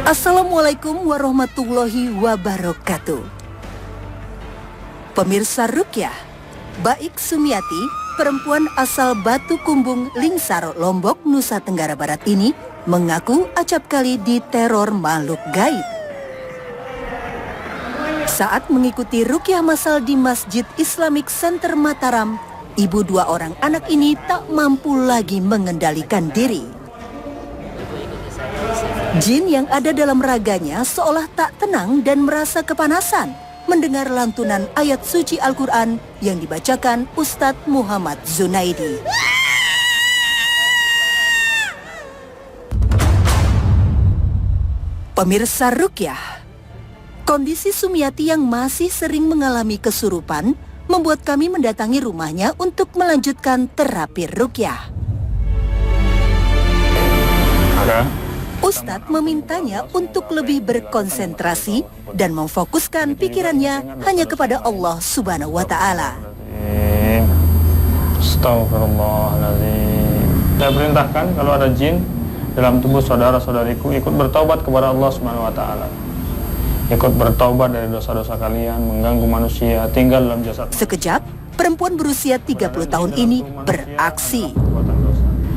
Assalamualaikum warahmatullahi wabarakatuh. Pemirsa Ruqyah, Baik Sumiati, perempuan asal Batu Kumbung, Lingsar, Lombok, Nusa Tenggara Barat ini mengaku acap kali diteror makhluk gaib. Saat mengikuti ruqyah masal di Masjid Islamic Center Mataram, ibu dua orang anak ini tak mampu lagi mengendalikan diri. Jin yang ada dalam raganya seolah tak tenang dan merasa kepanasan mendengar lantunan ayat suci Al-Quran yang dibacakan Ustadz Muhammad Zunaidi. Pemirsa Ruqyah, kondisi Sumiati yang masih sering mengalami kesurupan membuat kami mendatangi rumahnya untuk melanjutkan terapi ruqyah. Ustadz memintanya untuk lebih berkonsentrasi dan memfokuskan pikirannya hanya kepada Allah Subhanahu wa Ta'ala. Astagfirullahaladzim. Saya perintahkan kalau ada jin dalam tubuh saudara-saudariku ikut bertaubat kepada Allah Subhanahu wa Ta'ala. Ikut bertaubat dari dosa-dosa kalian, mengganggu manusia, tinggal dalam jasad. Sekejap, perempuan berusia 30 tahun ini beraksi.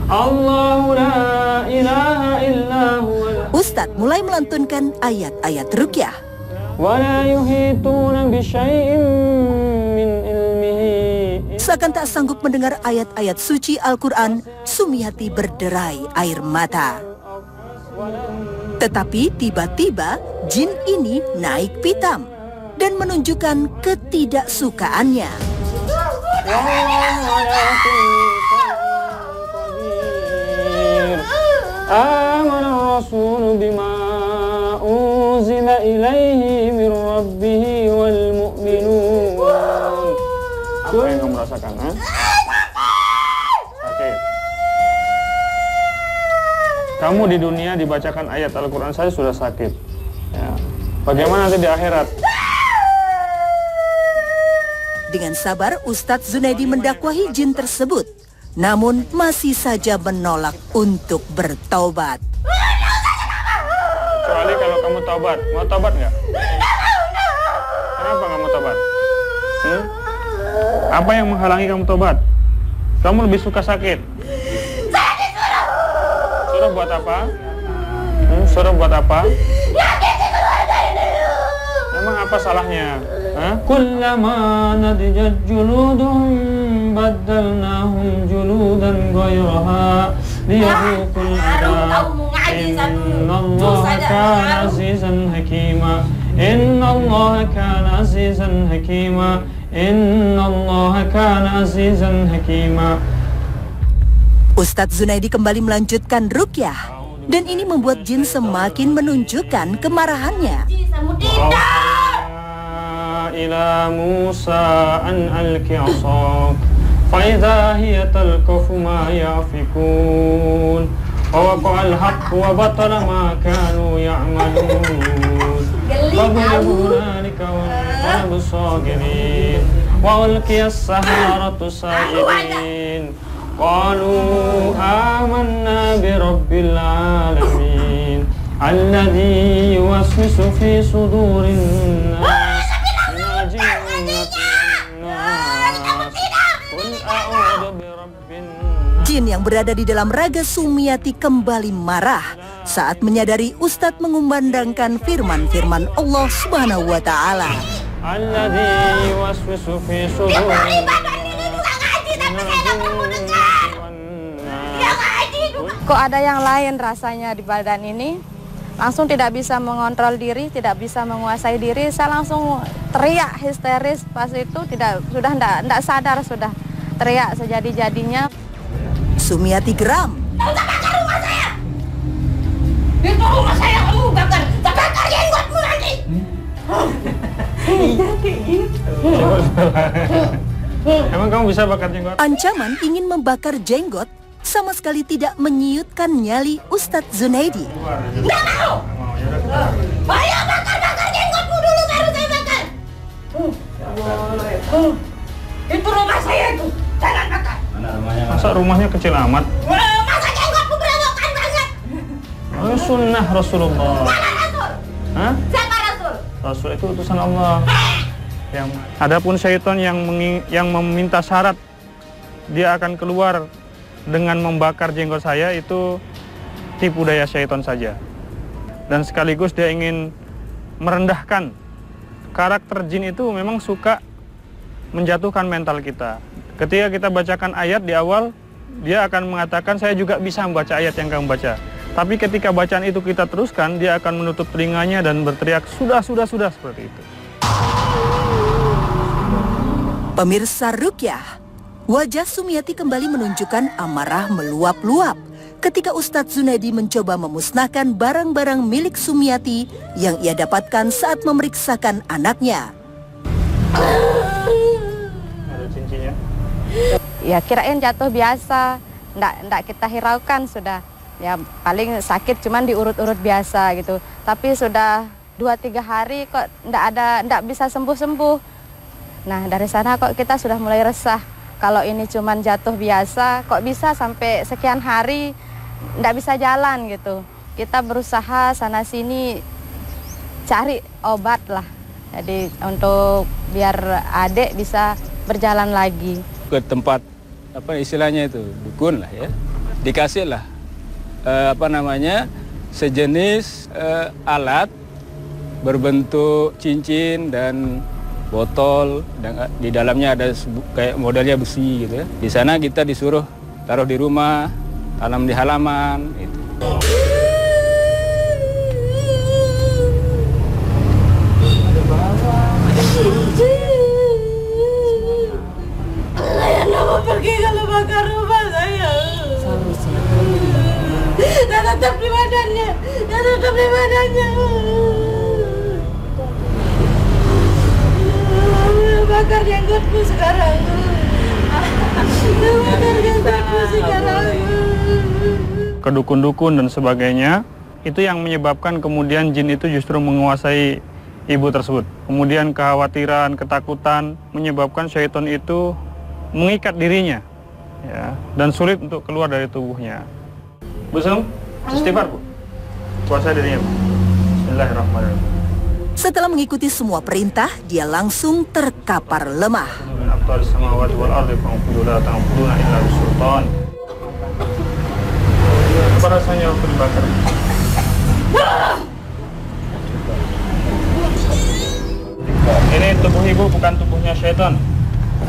Allahu la ilaha illa huwa. Ustadz mulai melantunkan ayat-ayat ruqyah. Wa la yuhituna bi syai'in min ilmihi. Seakan tak sanggup mendengar ayat-ayat suci Al-Quran, Sumiati berderai air mata. Tetapi tiba-tiba jin ini naik pitam dan menunjukkan ketidaksukaannya. Amana Rasul bima unzila ilaihi min rabbih wal mu'minun. Apa yang kamu rasakan, ha? Sakit. Kamu di dunia dibacakan ayat Al-Quran saja sudah sakit. Ya. Bagaimana nanti di akhirat? Dengan sabar, Ustadz Zunaidi mendakwahi jin tersebut, namun masih saja menolak untuk bertaubat. Kecuali kalau kamu taubat. Mau taubat nggak? Kenapa nggak mau taubat? Apa yang menghalangi kamu taubat? Kamu lebih suka sakit. Suruh buat apa? Suruh buat apa? Emang apa salahnya? Kullama nadijat juluduhum baddalnahum juludan ghayraha liyadhuqul adab. Innallaha kana azizan hakima. Innallaha kana azizan hakima. Innallaha kana azizan hakima. Ustadz Zunaidi kembali melanjutkan ruqyah, dan ini membuat jin semakin menunjukkan kemarahannya. Ila Musa an alqi 'asak fa idza hiya talqafu ma yafikun wa waqa'a al-haqq wa batala ma kanu ya'malun fadhalika wa al-sagirin wa ulqiya as-saharatu sajidin qalu amanna bi rabbil alamin alladhi yuwaswisu fi sudurin nas. Jin yang berada di dalam raga Sumiati kembali marah saat menyadari Ustadz mengumandangkan firman-firman Allah Subhanahu wa Ta'ala. Kok ada yang lain rasanya di badan ini? Langsung tidak bisa mengontrol diri, tidak bisa menguasai diri. Saya langsung teriak histeris pas itu, sudah tidak sadar, sudah teriak sejadi-jadinya. Sumiati geram. Tahu tak bakar rumah saya? Itu rumah saya kamu bakar, tak bakar jenggotmu nanti. Iya kayak gitu. Emang kamu bisa bakar jenggot? Ancaman ingin membakar jenggot sama sekali tidak menyiutkan nyali Ustadz Zunaidi. Nggak mau. Ayo bakar jenggotmu dulu baru saya bakar. Itu rumah saya itu. Jangan bakar. Masa rumahnya kecil amat? Masa jenggotmu berewokan banget? Oh, sunnah Rasulullah. Mana Rasul? Hah? Siapa Rasul? Rasul itu utusan Allah. Yang adapun syaitan yang meminta syarat dia akan keluar dengan membakar jenggot saya, itu tipu daya syaitan saja. Dan sekaligus dia ingin merendahkan. Karakter jin itu memang suka menjatuhkan mental kita. Ketika kita bacakan ayat di awal, dia akan mengatakan saya juga bisa membaca ayat yang kamu baca. Tapi ketika bacaan itu kita teruskan, dia akan menutup telinganya dan berteriak sudah seperti itu. Pemirsa Rukyah, wajah Sumiati kembali menunjukkan amarah meluap-luap ketika Ustadz Zunaidi mencoba memusnahkan barang-barang milik Sumiati yang ia dapatkan saat memeriksakan anaknya. Ada cincinnya. Ya kirain jatuh biasa, ndak kita hiraukan sudah. Ya paling sakit cuman diurut-urut biasa gitu. Tapi sudah 2-3 hari kok ndak bisa sembuh-sembuh. Nah dari sana kok kita sudah mulai resah. Kalau ini cuman jatuh biasa, kok bisa sampai sekian hari ndak bisa jalan gitu. Kita berusaha sana sini cari obat lah. Jadi untuk biar adik bisa berjalan lagi. Ke tempat apa istilahnya itu dukun lah ya, dikasih lah sejenis alat berbentuk cincin dan botol, dan di dalamnya ada kayak modelnya besi gitu ya. Di sana kita disuruh taruh di rumah, tanam di halaman gitu. Saya mau pergi kalau bakar rumah saya. Dan tetap di badannya. Bakar jenggotku sekarang. Ke dukun-dukun dan sebagainya, itu yang menyebabkan kemudian jin itu justru menguasai ibu tersebut. Kemudian kekhawatiran, ketakutan menyebabkan syaitan itu mengikat dirinya, ya, dan sulit untuk keluar dari tubuhnya. Bu Sum, istighfar Bu, kuasa dirinya Bu. Bismillahirrahmanirrahim. Setelah mengikuti semua perintah, dia langsung terkapar lemah. Apa rasanya waktu dibakar? Ini tubuh ibu, bukan tubuhnya syaitan.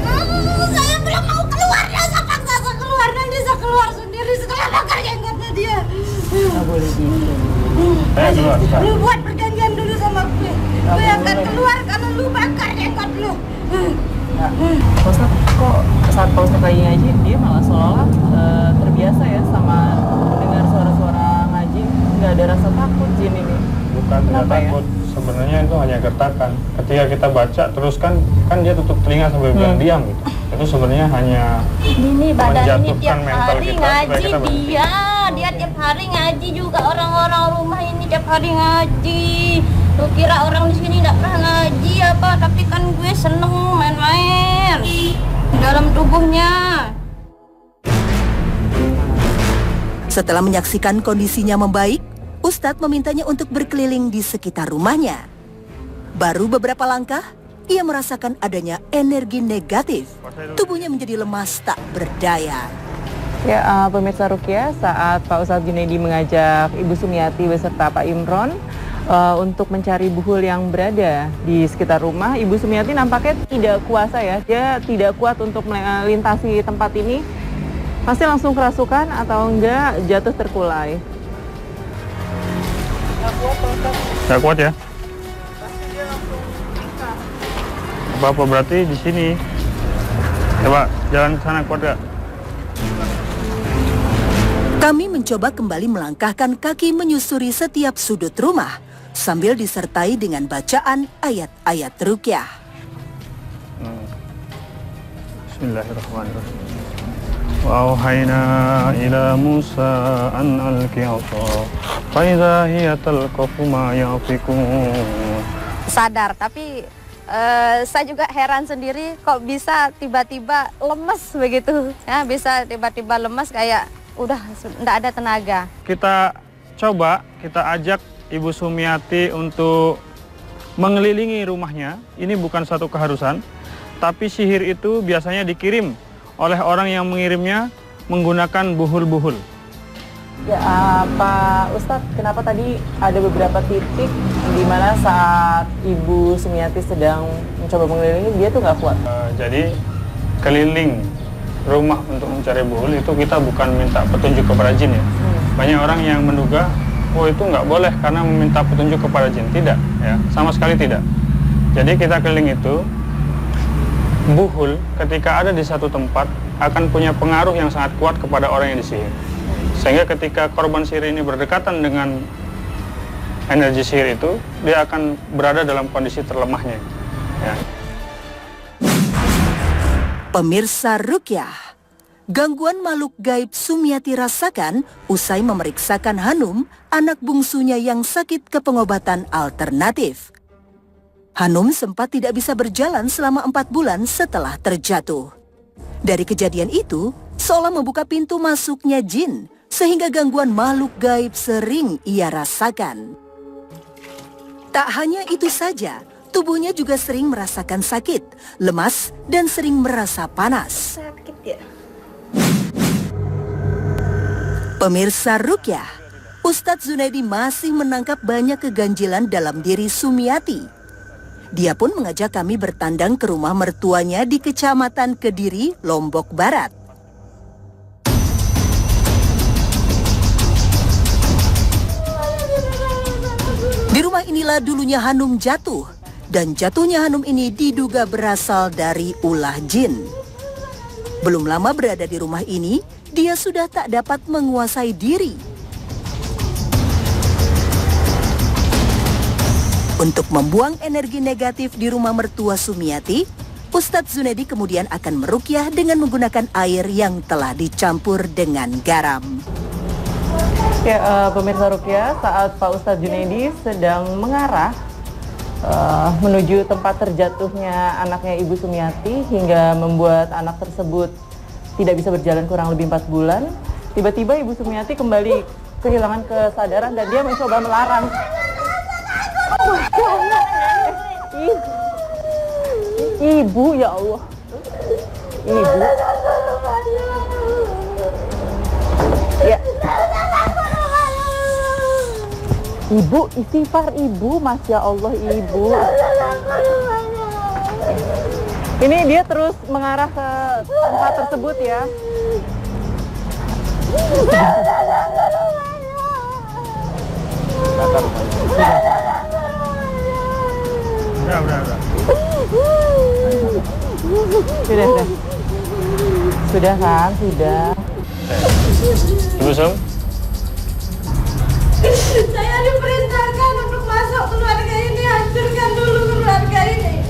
Saya belum mau keluar, saya paksa saya keluar, nanti saya keluar sendiri setelah bakar jenggotnya dia. Nggak boleh gitu. Keluar. Lu buat perjanjian dulu sama gue. Gue akan keluar kalau lu bakar jenggot lu. Pak Ustadz, kok saat Pak Ustadz lagi ngaji, dia malah seolah terbiasa ya sama mendengar suara-suara ngaji, nggak ada rasa takut jin ini. Bukan tidak takut, sebenarnya itu hanya gertakan. Ketika kita baca terus kan dia tutup telinga sambil diam gitu. Itu sebenarnya hanya Ini badan ini tiap mental hari kita supaya ngaji kita berhenti. dia tiap hari ngaji juga, orang-orang rumah ini tiap hari ngaji. Lu kira orang di sini nggak pernah ngaji apa? Tapi kan gue seneng main-main dalam tubuhnya. Setelah menyaksikan kondisinya membaik, Ustadz memintanya untuk berkeliling di sekitar rumahnya. Baru beberapa langkah, ia merasakan adanya energi negatif. Tubuhnya menjadi lemas tak berdaya. Ya, pemirsa Rukyah, saat Pak Ustadz Junaidi mengajak Ibu Sumiati beserta Pak Imron untuk mencari buhul yang berada di sekitar rumah, Ibu Sumiati nampaknya tidak kuasa ya. Dia tidak kuat untuk melintasi tempat ini. Pasti langsung kerasukan atau enggak jatuh terkulai. Nggak kuat ya? Apa berarti di sini? Coba jalan ke sana, kuat gak? Kami mencoba kembali melangkahkan kaki menyusuri setiap sudut rumah sambil disertai dengan bacaan ayat-ayat rukyah. Bismillahirrahmanirrahim. وأوحينا إلى موسى أن ألق عصاك فإذا هي تلقف ما يأفكون. Sadar, tapi saya juga heran sendiri kok bisa tiba-tiba lemes begitu. Ya, bisa tiba-tiba lemes kayak udah enggak ada tenaga. Kita coba, kita ajak Ibu Sumiati untuk mengelilingi rumahnya. Ini bukan satu keharusan, tapi sihir itu biasanya dikirim oleh orang yang mengirimnya menggunakan buhul-buhul. Ya, Pak Ustadz, kenapa tadi ada beberapa titik di mana saat Ibu Sumiati sedang mencoba mengelilingi, dia tuh nggak kuat? Jadi keliling rumah untuk mencari buhul itu kita bukan minta petunjuk kepada jin ya. Banyak orang yang menduga, oh itu nggak boleh karena meminta petunjuk kepada jin. Tidak, ya, sama sekali tidak. Jadi kita keliling itu, buhul ketika ada di satu tempat akan punya pengaruh yang sangat kuat kepada orang yang disihir. Sehingga ketika korban sihir ini berdekatan dengan energi sihir itu, dia akan berada dalam kondisi terlemahnya. Ya. Pemirsa Ruqyah, gangguan makhluk gaib Sumiati rasakan usai memeriksakan Hanum, anak bungsunya yang sakit ke pengobatan alternatif. Hanum sempat tidak bisa berjalan selama 4 bulan setelah terjatuh. Dari kejadian itu, seolah membuka pintu masuknya jin, sehingga gangguan makhluk gaib sering ia rasakan. Tak hanya itu saja, tubuhnya juga sering merasakan sakit, lemas, dan sering merasa panas. Sakit ya? Pemirsa Ruqyah, Ustadz Zunaidi masih menangkap banyak keganjilan dalam diri Sumiati. Dia pun mengajak kami bertandang ke rumah mertuanya di Kecamatan Kediri, Lombok Barat. Di rumah inilah dulunya Hanum jatuh, dan jatuhnya Hanum ini diduga berasal dari ulah jin. Belum lama berada di rumah ini, dia sudah tak dapat menguasai diri. Untuk membuang energi negatif di rumah mertua Sumiati, Ustadz Zunaidi kemudian akan meruqyah dengan menggunakan air yang telah dicampur dengan garam. Ya, pemirsa Ruqyah, saat Pak Ustadz Zunaidi sedang mengarah menuju tempat terjatuhnya anaknya Ibu Sumiati hingga membuat anak tersebut tidak bisa berjalan kurang lebih 4 bulan, tiba-tiba Ibu Sumiati kembali kehilangan kesadaran dan dia mencoba melarang. Ibu, ya Allah. Ibu. Ya. Ibu, istighfar Ibu, Masya Allah Ibu. Ini dia terus mengarah ke tempat tersebut ya. Udah. Sudah kan, sudah. Ibu Sum? Saya diperintahkan untuk masuk keluarga ini, hancurkan dulu keluarga ini.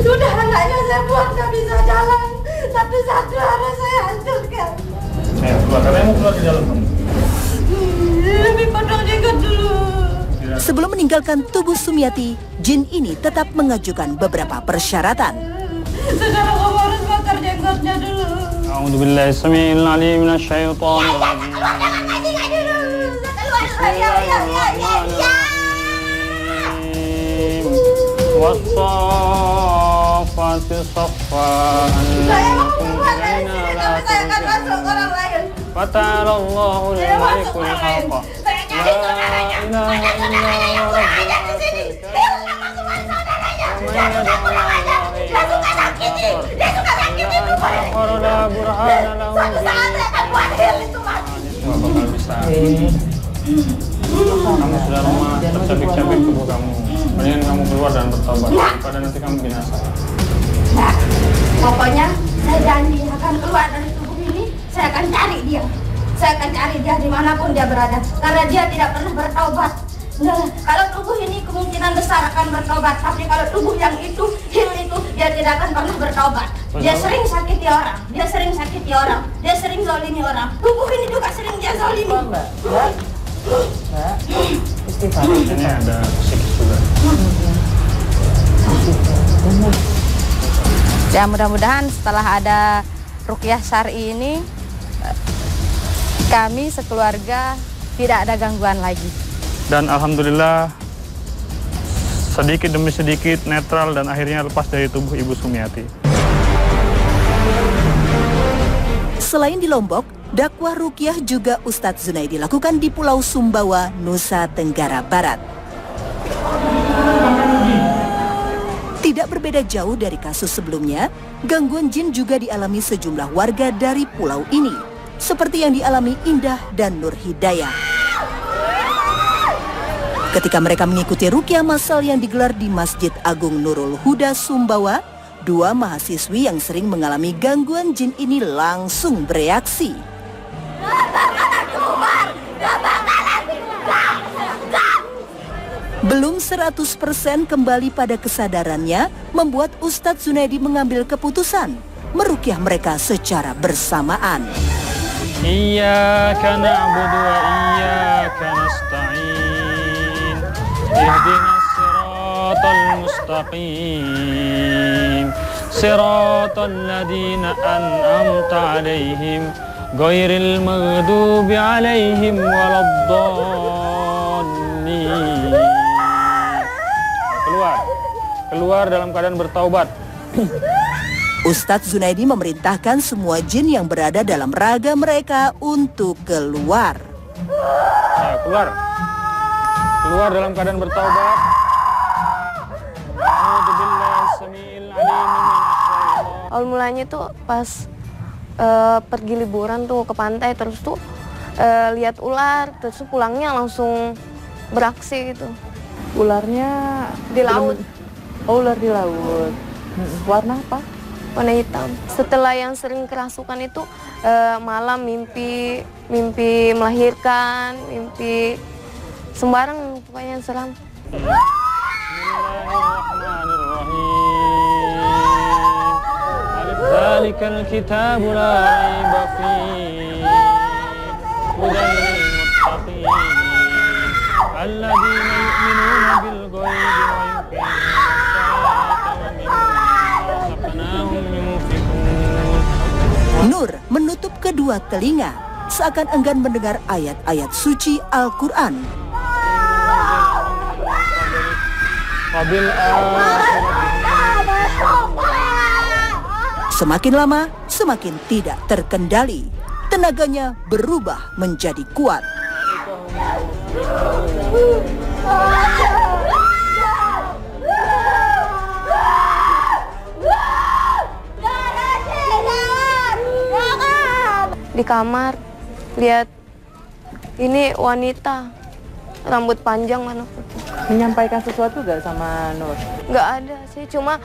Sudah anaknya saya buang, tak bisa jalan. Satu-satu harus saya hancurkan. Ayo, keluar. Karena mau keluar di dalam. Lebih potong jenggot dulu. Sebelum meninggalkan tubuh Sumiati, jin ini tetap mengajukan beberapa persyaratan. Sekarang kamu harus bakar jenggotnya dulu. A'udzubillahi samiil alim minasyaitonir rajim. Wassafati saffan. Saya mau keluar dari sini, tapi saya akan masuk ke orang lain. Fata'alallahul malikul haqq. La ilaha illa rabbul alamin. Kamu sudah lama tercabik-cabik tubuh kamu. Mendingan kamu keluar dan bertobat daripada nanti kamu binasa. Nah, pokoknya saya janji akan keluar dari tubuh ini. Saya akan cari dia. Saya akan cari dia dimanapun dia berada. Karena dia tidak pernah bertaubat. Nah, kalau tubuh ini kemungkinan besar akan bertobat, tapi kalau tubuh yang itu, hil itu, dia tidak akan pernah bertobat. Dia sering sakiti orang, dia sering sakiti orang, dia sering zalimi orang. Tubuh ini juga sering dia zalimi. Mbak, istighfar. Ini ada psikis juga. Ya mudah-mudahan setelah ada ruqyah syar'i ini kami sekeluarga tidak ada gangguan lagi. Dan alhamdulillah sedikit demi sedikit netral dan akhirnya lepas dari tubuh Ibu Sumiati. Selain di Lombok, dakwah ruqyah juga Ustadz Zunaidi lakukan di Pulau Sumbawa, Nusa Tenggara Barat. Tidak berbeda jauh dari kasus sebelumnya, gangguan jin juga dialami sejumlah warga dari pulau ini, seperti yang dialami Indah dan Nur Hidayah. Ketika mereka mengikuti ruqyah massal yang digelar di Masjid Agung Nurul Huda Sumbawa, dua mahasiswi yang sering mengalami gangguan jin ini langsung bereaksi. Belum 100% kembali pada kesadarannya, membuat Ustadz Zunaidi mengambil keputusan meruqyah mereka secara bersamaan. Iyyaka na'budu wa iyyaka nasta'in. Ihdinas siratal mustaqim. Siratal ladzina an'amta 'alaihim ghairil maghdubi 'alaihim waladdallin. Keluar dalam keadaan bertaubat. Ustadz Zunaidi memerintahkan semua jin yang berada dalam raga mereka untuk keluar. Ya, keluar dalam keadaan bertaubat. Awal mulanya tuh pas pergi liburan tuh ke pantai, terus tuh lihat ular, terus tuh pulangnya langsung beraksi gitu. Ularnya Di laut. Oh, ular di laut. Warna apa? Warna hitam. Setelah yang sering kerasukan itu malam mimpi melahirkan, mimpi sembarang pokoknya yang seram. Dzalikal kitabu la raiba fihi hudan lil muttaqin alladzina yu'minuna bil ghaibi wa yuqimuna as-salata wa mimma razaqnahum yunfiqun. Nur menutup kedua telinga seakan enggan mendengar ayat-ayat suci Al-Quran. Semakin lama, semakin tidak terkendali. Tenaganya berubah menjadi kuat. Di kamar lihat ini wanita rambut panjang warna putih. Menyampaikan sesuatu gak sama Nur? Nggak ada sih, cuma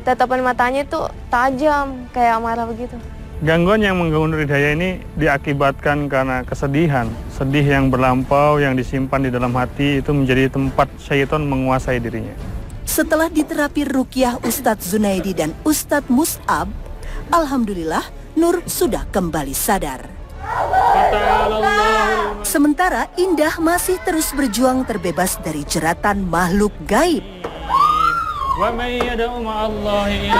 tatapan matanya tuh tajam kayak marah begitu. Gangguan yang mengganggu Nur Hidayah ini diakibatkan karena kesedihan. Sedih yang berlampau yang disimpan di dalam hati itu menjadi tempat syaitan menguasai dirinya. Setelah diterapi ruqyah Ustadz Zunaidi dan Ustadz Mus'ab, alhamdulillah Nur sudah kembali sadar. Sementara Indah masih terus berjuang terbebas dari jeratan makhluk gaib. Wa may yad'u ma'allahi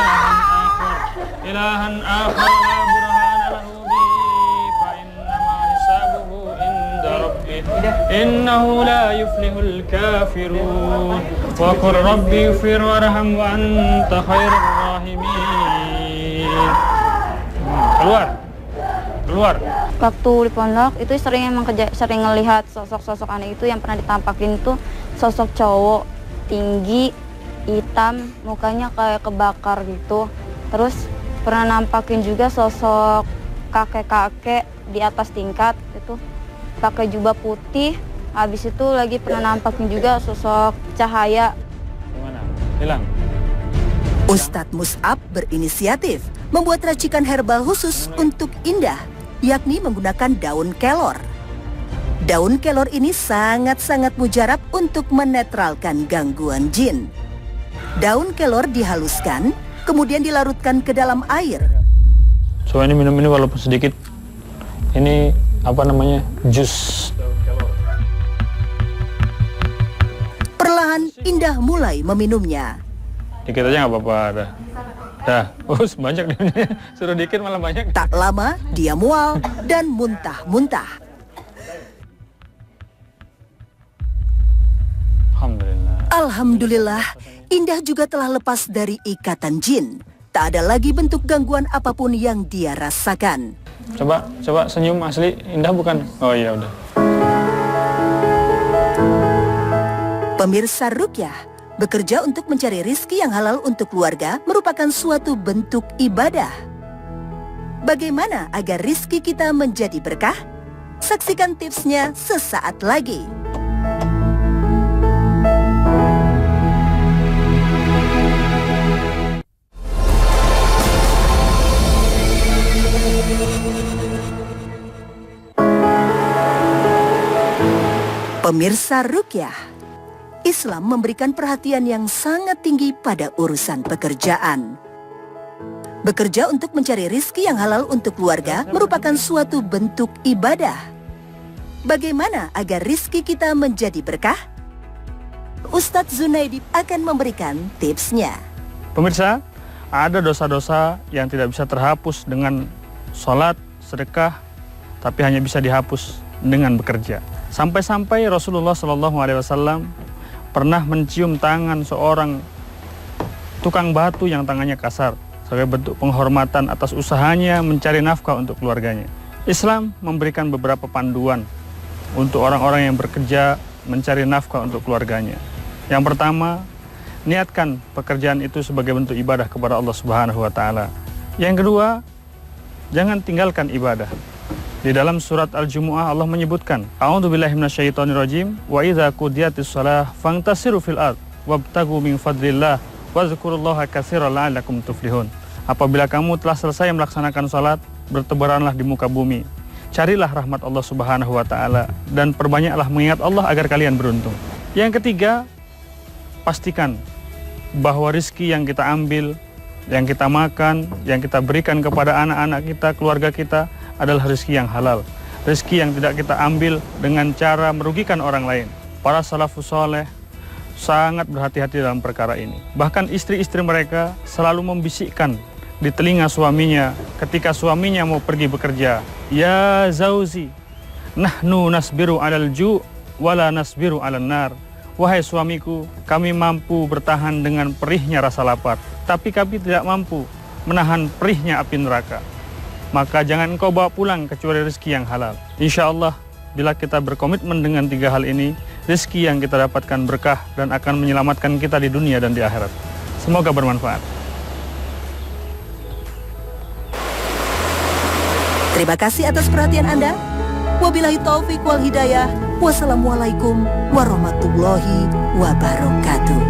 ilahan akhar la burhana lahu bihi fa innama hisabuhu inda rabbih innahu la yuflihul kafirun wa qur rabbi ighfir warham wa anta khairur rahimin. Keluar. Waktu di pondok itu sering ngelihat sosok-sosok aneh itu yang pernah ditampakin tuh sosok cowok tinggi, hitam, mukanya kayak kebakar gitu. Terus pernah nampakin juga sosok kakek-kakek di atas tingkat itu pakai jubah putih. Habis itu lagi pernah nampakin juga sosok cahaya. Gimana? Hilang. Ustadz Mus'ab berinisiatif membuat racikan herbal khusus untuk Indah, yakni menggunakan daun kelor. Daun kelor ini sangat-sangat mujarab untuk menetralkan gangguan jin. Daun kelor dihaluskan, kemudian dilarutkan ke dalam air. So ini minum ini walaupun sedikit, ini apa namanya, jus. Perlahan Indah mulai meminumnya. Dikit aja nggak apa-apa, dah. Banyak nih, suruh dikit malah banyak. Tak lama dia mual dan muntah-muntah. Alhamdulillah, Indah juga telah lepas dari ikatan jin. Tak ada lagi bentuk gangguan apapun yang dia rasakan. Coba senyum asli, Indah bukan? Oh iya udah. Pemirsa Ruqyah, bekerja untuk mencari rizki yang halal untuk keluarga merupakan suatu bentuk ibadah. Bagaimana agar rizki kita menjadi berkah? Saksikan tipsnya sesaat lagi. Pemirsa Ruqyah, Islam memberikan perhatian yang sangat tinggi pada urusan pekerjaan. Bekerja untuk mencari rizki yang halal untuk keluarga merupakan suatu bentuk ibadah. Bagaimana agar rizki kita menjadi berkah? Ustadz Zunaidi akan memberikan tipsnya. Pemirsa, ada dosa-dosa yang tidak bisa terhapus dengan sholat, sedekah, tapi hanya bisa dihapus dengan bekerja. Sampai-sampai Rasulullah SAW pernah mencium tangan seorang tukang batu yang tangannya kasar sebagai bentuk penghormatan atas usahanya mencari nafkah untuk keluarganya. Islam memberikan beberapa panduan untuk orang-orang yang bekerja mencari nafkah untuk keluarganya. Yang pertama, niatkan pekerjaan itu sebagai bentuk ibadah kepada Allah Subhanahu wa taala. Yang kedua, jangan tinggalkan ibadah. Di dalam surat Al-Jumu'ah Allah menyebutkan, A'udzubillahi minasyaitonirrajim, wa idza qudiyatis shalah fantasiru fil ard wabtagu min fadlillah wazkurullaha katsiran la'allakum tuflihun. Apabila kamu telah selesai melaksanakan salat, bertebaranlah di muka bumi. Carilah rahmat Allah Subhanahu wa taala dan perbanyaklah mengingat Allah agar kalian beruntung. Yang ketiga, pastikan bahwa rizki yang kita ambil, yang kita makan, yang kita berikan kepada anak-anak kita, keluarga kita adalah rezeki yang halal. Rezeki yang tidak kita ambil dengan cara merugikan orang lain. Para salafus saleh sangat berhati-hati dalam perkara ini. Bahkan istri-istri mereka selalu membisikkan di telinga suaminya ketika suaminya mau pergi bekerja. Ya zauzi, nahnu nasbiru alal ju' wala nasbiru alan nar. Wahai suamiku, kami mampu bertahan dengan perihnya rasa lapar, tapi kami tidak mampu menahan perihnya api neraka. Maka jangan engkau bawa pulang kecuali rezeki yang halal. Insya Allah, bila kita berkomitmen dengan tiga hal ini, rezeki yang kita dapatkan berkah dan akan menyelamatkan kita di dunia dan di akhirat. Semoga bermanfaat. Terima kasih atas perhatian Anda. Wabillahi taufik wal hidayah. Wassalamualaikum warahmatullahi wabarakatuh.